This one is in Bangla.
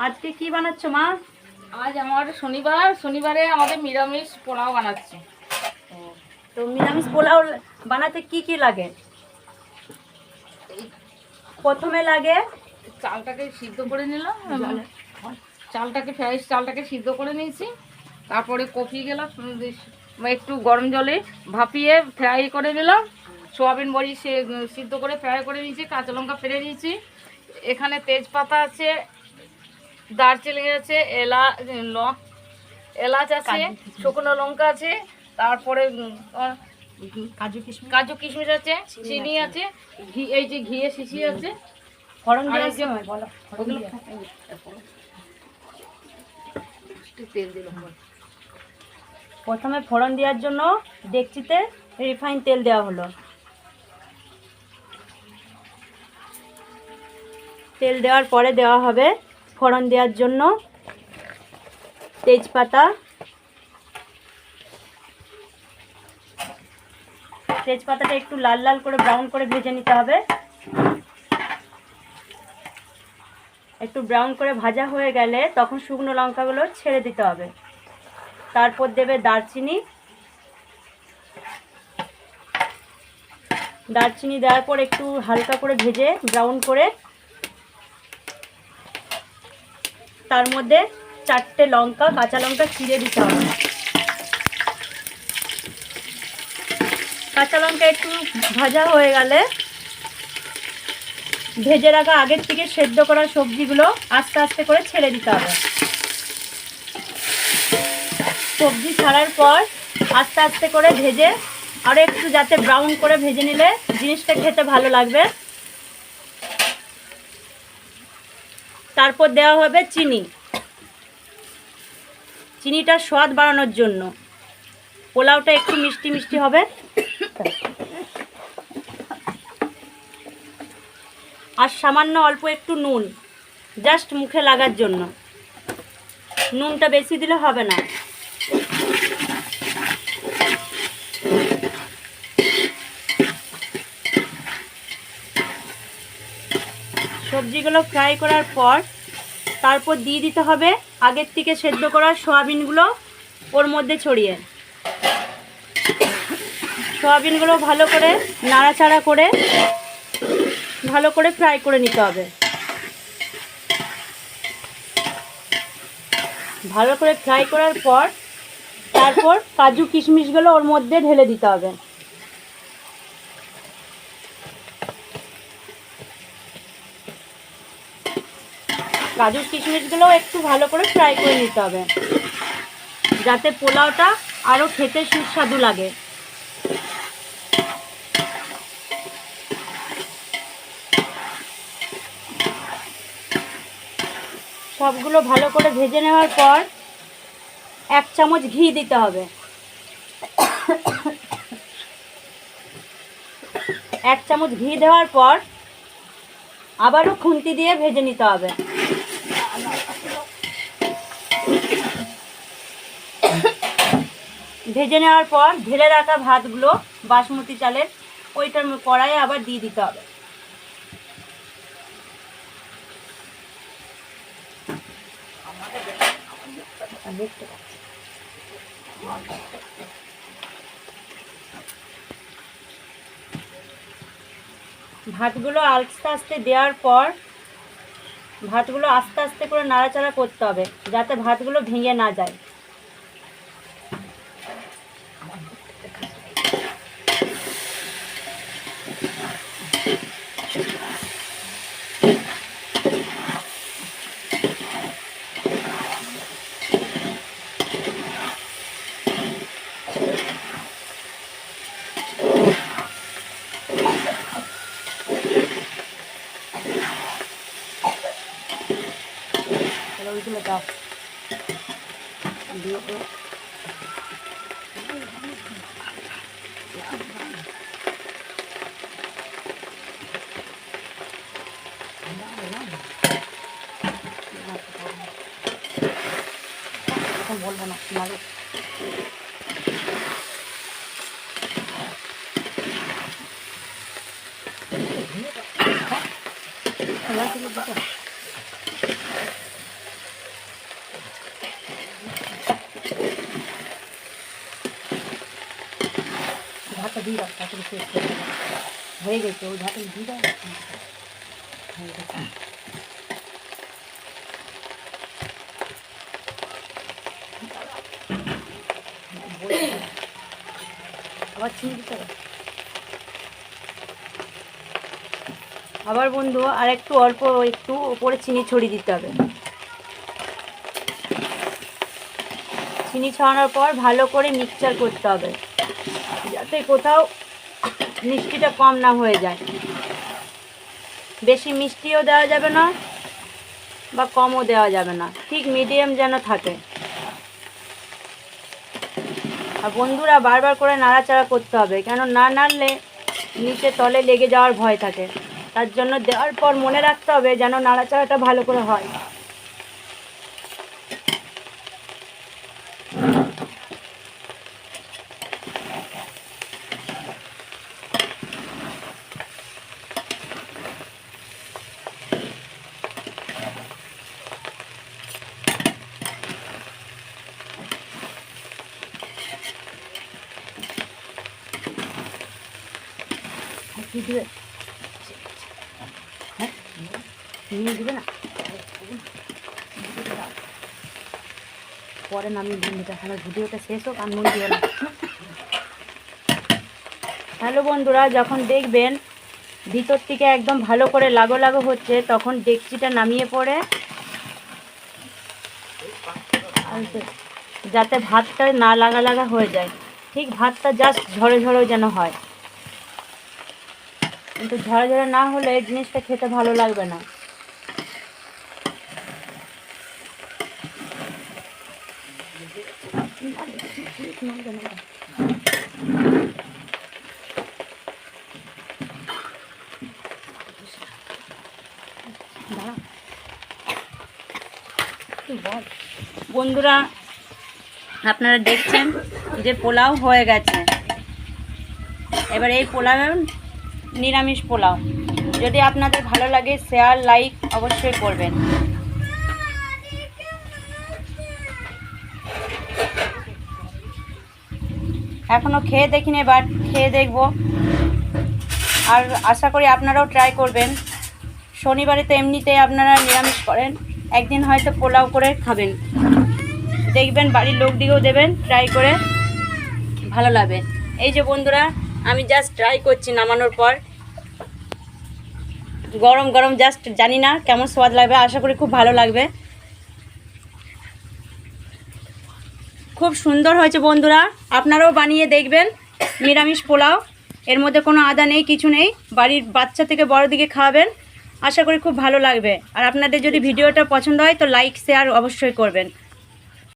আজকে কি বানাচ্ছো মা? আজ আমার শনিবারে আমাদের নিরামিষ পোলাও বানাচ্ছি। তো নিরামিষ পোলাও বানাতে কি কি লাগে? প্রথমে লাগে চালটাকে সিদ্ধ করে নিলাম, চালটাকে সিদ্ধ করে নিয়েছি। তারপরে কপি গেলাম একটু গরম জলে ভাপিয়ে ফ্রাই করে নিলাম। সোয়াবিন বড়ি সিদ্ধ করে ফ্রাই করে নিয়েছি, কাঁচা লঙ্কা ফেলে দিয়েছি। এখানে তেজপাতা আছে, দারচিনি আছে, এলাচ আছে, শুকনো লঙ্কা আছে, তারপরে কাজু কিশমিশ আছে, চিনি আছে, ঘি, এই যে ঘিয়ে শিশি আছে। ফোড়ন দেওয়ার সময় বলো। তেল দিলাম। প্রথমে ফোড়ন দেওয়ার জন্য ডেকচিতে রিফাইন তেল দেওয়া হলো। তেল দেওয়ার পরে দেওয়া হবে ফোড়ন দেওয়ার জন্য তেজপাতা, তেজপাতাটা একটু লাল লাল করে ব্রাউন করে ভেজে নিতে হবে। একটু ব্রাউন করে ভাজা হয়ে গেলে তখন শুকনো লঙ্কাগুলো ছেড়ে দিতে হবে। তারপর দেবে দারচিনি, দারচিনি দেওয়ার পর একটু হালকা করে ভেজে ব্রাউন করে তার মধ্যে 4টে লঙ্কা, কাঁচা লঙ্কা চিড়ে দিতে হবে। কাঁচা লঙ্কা একটু ভাজা হয়ে গেলে ভেজে রাখা আগের থেকে সেদ্ধ করা সবজিগুলো আস্তে আস্তে করে ছেড়ে দিতে হবে। সবজি ছাড়ার পর আস্তে আস্তে করে ভেজে আরও একটু যাতে ব্রাউন করে ভেজে নিলে জিনিসটা খেতে ভালো লাগবে। তারপর দেওয়া হবে চিনি, চিনিটার স্বাদ বাড়ানোর জন্য। পোলাওটা একটু মিষ্টি মিষ্টি হবে। আর সামান্য অল্প একটু নুন, জাস্ট মুখে লাগার জন্য। নুনটা বেশি দিলে হবে না। সবজিগুলো ফ্রাই করার পর তারপর দিয়ে দিতে হবে আগের থেকে সেদ্ধ করা সয়াবিনগুলো ওর মধ্যে ছড়িয়ে। সয়াবিনগুলো ভালো করে নাড়াচাড়া করে ভালো করে ফ্রাই করে নিতে হবে। ভালো করে ফ্রাই করার পর তারপর কাজু কিশমিশগুলো ওর মধ্যে ঢেলে দিতে হবে। কাজু কিশমিশগুলো একটু ভালো করে ফ্রাই করে নিতে হবে যাতে পোলাওটা আরও খেতে সুস্বাদু লাগে। সবগুলো ভালো করে ভেজে নেওয়ার পর 1 চামচ ঘি দিতে হবে। 1 চামচ ঘি দেওয়ার পর আবারও খুন্তি দিয়ে ভেজে নিতে হবে। ভেজে নেওয়ার পর ঢেলে রাখা ভাতগুলো বাসমতি চালের ওইটার কড়াইয়ে আবার দিয়ে দিতে হবে। ভাতগুলো আস্তে আস্তে দেওয়ার পর ভাতগুলো আস্তে আস্তে করে নাড়াচাড়া করতে হবে যাতে ভাতগুলো ভেঙে না যায়। ওইগুলো দাও বলবো না তোমার। দিয়ে দাও, তারপরে শেষ করে দাও। হয়ে গেছে, ওই ঢাকা দিয়ে দাও। হয়ে গেছে। আবার চিনি দিতে হবে। আবার বন্ধু আর একটু অল্প একটু উপরে চিনি ছড়িয়ে দিতে হবে। চিনি ছড়ানোর পর ভালো করে মিক্সচার করতে হবে, যাতে কোথাও মিষ্টিটা কম না হয়ে যায়। বেশি মিষ্টিও দেওয়া যাবে না বা কমও দেওয়া যাবে না, ঠিক মিডিয়াম যেন থাকে। আর বন্ধুরা বারবার করে নাড়াচাড়া করতে হবে, কেন না নাড়লে নিচে তলে লেগে যাওয়ার ভয় থাকে। তার জন্য দেওয়ার পর মনে রাখতে হবে যেন নাড়াচাড়াটা ভালো করে হয়। কি দিবে? হ্যাঁ নিয়ে দিবে না, পরে নামিয়ে বন্ধুটা আমার ভিডিওটা শেষ হোক আর নুন দিও না। হ্যালো বন্ধুরা, যখন দেখবেন ভিতর থেকে একদম ভালো করে লাগো লাগো হচ্ছে, তখন ডেকচিটা নামিয়ে পড়ে যাতে ভাতটা না লাগা লাগা হয়ে যায়। ঠিক ভাতটা জাস্ট ঝরে ঝরে যেন হয়, কিন্তু ঝরে ঝরে না হলে জিনিসটা খেতে ভালো লাগবে না। বন্ধুরা আপনারা দেখছেন যে পোলাও হয়ে গেছে। এবার এই পোলাও নিরামিষ পোলাও, যদি আপনাদের ভালো লাগে শেয়ার লাইক অবশ্যই করবেন। এখনও খেয়ে দেখিনি, বাট খেয়ে দেখব। আর আশা করি আপনারাও ট্রাই করবেন। শনিবারে তো এমনিতে আপনারা নিরামিষ করেন, একদিন হয়তো পোলাও করে খাবেন, দেখবেন বাড়ির লোকদিকেও দেবেন, ট্রাই করে ভালো লাগবে। এই যে বন্ধুরা আমি জাস্ট ট্রাই করছি নামানোর পর, গরম গরম, জাস্ট জানি না কেমন স্বাদ লাগবে, আশা করি খুব ভালো লাগবে। খুব সুন্দর হয়েছে বন্ধুরা, আপনারাও বানিয়ে দেখবেন নিরামিষ পোলাও। এর মধ্যে কোনো আদা নেই, কিছু নেই, বাড়ির বাচ্চা থেকে বড় দিকে খাওয়াবেন, আশা করি খুব ভালো লাগবে। আর আপনাদের যদি ভিডিওটা পছন্দ হয় তো লাইক শেয়ার অবশ্যই করবেন।